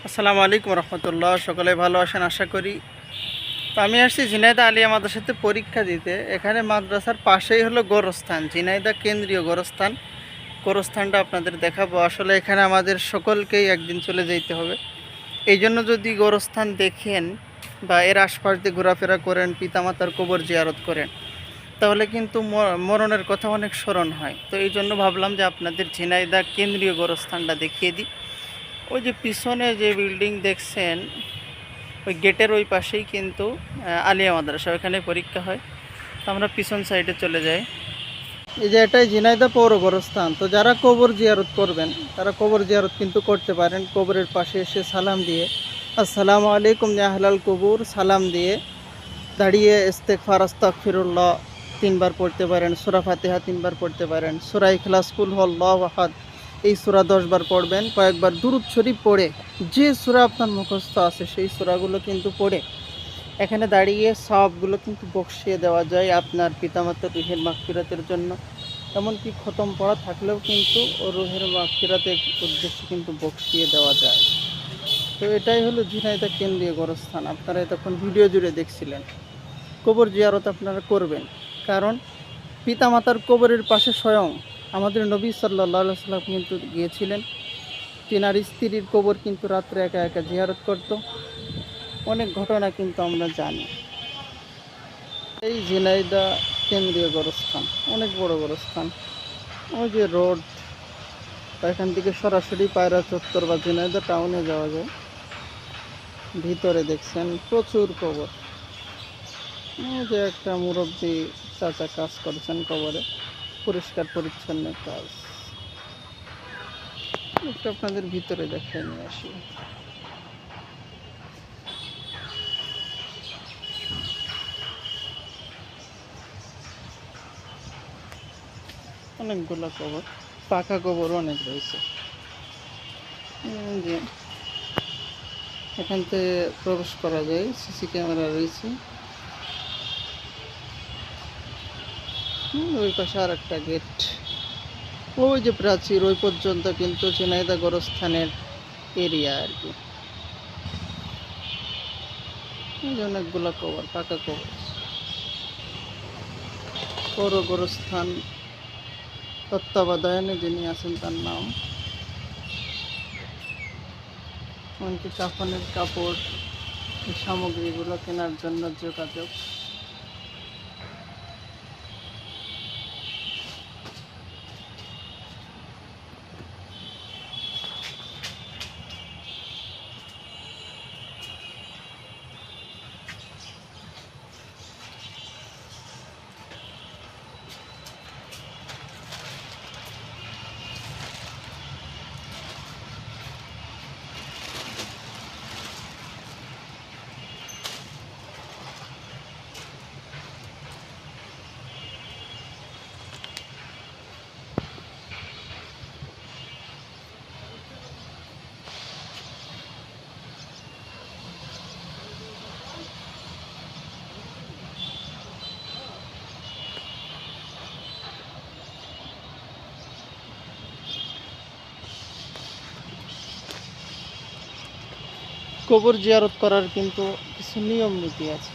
আসসালামু আলাইকুম রহমতুল্লাহ। সকলে ভালো আছেন আশা করি। তো আমি আসছি ঝিনাইদহ আলিয়া মাদ্রাসাতে পরীক্ষা দিতে। এখানে মাদ্রাসার পাশেই হলো গোরস্থান, ঝিনাইদহ কেন্দ্রীয় গোরস্থান। গোরস্থানটা আপনাদের দেখাবো। আসলে এখানে আমাদের সকলকেই একদিন চলে যেতে হবে। এই জন্য যদি গোরস্থান দেখেন বা এর আশপাশ দিয়ে ঘোরাফেরা করেন, পিতামাতার কবর জিয়ারত করেন, তাহলে কিন্তু মরণের কথা অনেক স্মরণ হয়। তো এই জন্য ভাবলাম যে আপনাদের ঝিনাইদহ কেন্দ্রীয় গোরস্থানটা দেখিয়ে দিই। ওই যে পিছনে যে বিল্ডিং দেখছেন, ওই গেটের ওই পাশেই কিন্তু আলিয়া মাদ্রাসা, ওখানে পরীক্ষা হয়। তো আমরা পিছন সাইডে চলে যাই। এই যে এটাই ঝিনাইদহ পৌর গোরস্থান। তো যারা কবর জিয়ারত করবেন তারা কবর জিয়ারত কিন্তু করতে পারেন। কবরের পাশে এসে সালাম দিয়ে আসসালামু আলাইকুম ইয়া আহলাল কবুর সালাম দিয়ে দাঁড়িয়ে ইস্তেগফার আস্তাগফিরুল্লাহ 3 বার পড়তে পারেন, সূরা ফাতিহা 3 বার পড়তে পারেন, সূরা ইখলাস, কুল হুয়াল্লাহু আহাদ এই সূরা 10 বার পড়বেন। কয়েকবার দুরূদ শরীফ পড়ে যে সূরা আপনার মুখস্থ আছে সেই সূরাগুলো কিন্তু পড়ে এখানে দাঁড়িয়ে সওয়াবগুলো কিন্তু বকশিয়ে দেওয়া যায় আপনার পিতামাতার রুহের মাগফিরাতের জন্য। এমনকি খতম পড়া থাকলেও কিন্তু ও রুহের মাগফিরাতের উদ্দেশ্যে কিন্তু বকশিয়ে দেওয়া যায়। তো এটাই হলো ঝিনাইদহ কেন্দ্রীয় গোরস্থান। আপনারা এতক্ষণ ভিডিও জুড়ে দেখছিলেন। কবর জিয়ারত আপনারা করবেন, কারণ পিতামাতার কবরের পাশে স্বয়ং আমাদের নবী সাল্লাল্লাহু আলাইহি সাল্লাম কিন্তু গিয়েছিলেন। তিনার স্ত্রীর কবর কিন্তু রাত্রে একা একা জিয়ারত করত। অনেক ঘটনা কিন্তু আমরা জানি। এই ঝিনাইদহ কেন্দ্রীয় গোরস্থান অনেক বড় গোরস্থান। ওই যে রোড, এখান থেকে সরাসরি পায়রা চত্বর বা ঝিনাইদহ টাউনে যাওয়া যায়। ভিতরে দেখছেন প্রচুর কবর। এই যে একটা মুরব্বী চাচা কাজ করছেন কবরে, পরিষ্কার পরিচ্ছন্ন কাজ। একটু আপনাদের ভিতরে দেখাই নিয়ে আসি। অনেকগুলো কবর, পাকা কবর অনেক রয়েছে। যে এখান থেকে প্রবেশ করা যায়, সিসি ক্যামেরা রয়েছে। ওই পাশে আর একটা গেট। ওই যে প্রাচীর, ওই পর্যন্ত কিন্তু ঝিনাইদহ গোরস্থানের এরিয়া আর কি। অনেকগুলো কবর, পাকা কবর। পৌর গোরস্থান তত্ত্বাবধানে যিনি আছেন তার নাম। এমনকি কাফনের কাপড়, এই সামগ্রীগুলো কেনার জন্য যোগাযোগ। কবর জিয়ারত করার কিন্তু কিছু নিয়ম নীতি আছে।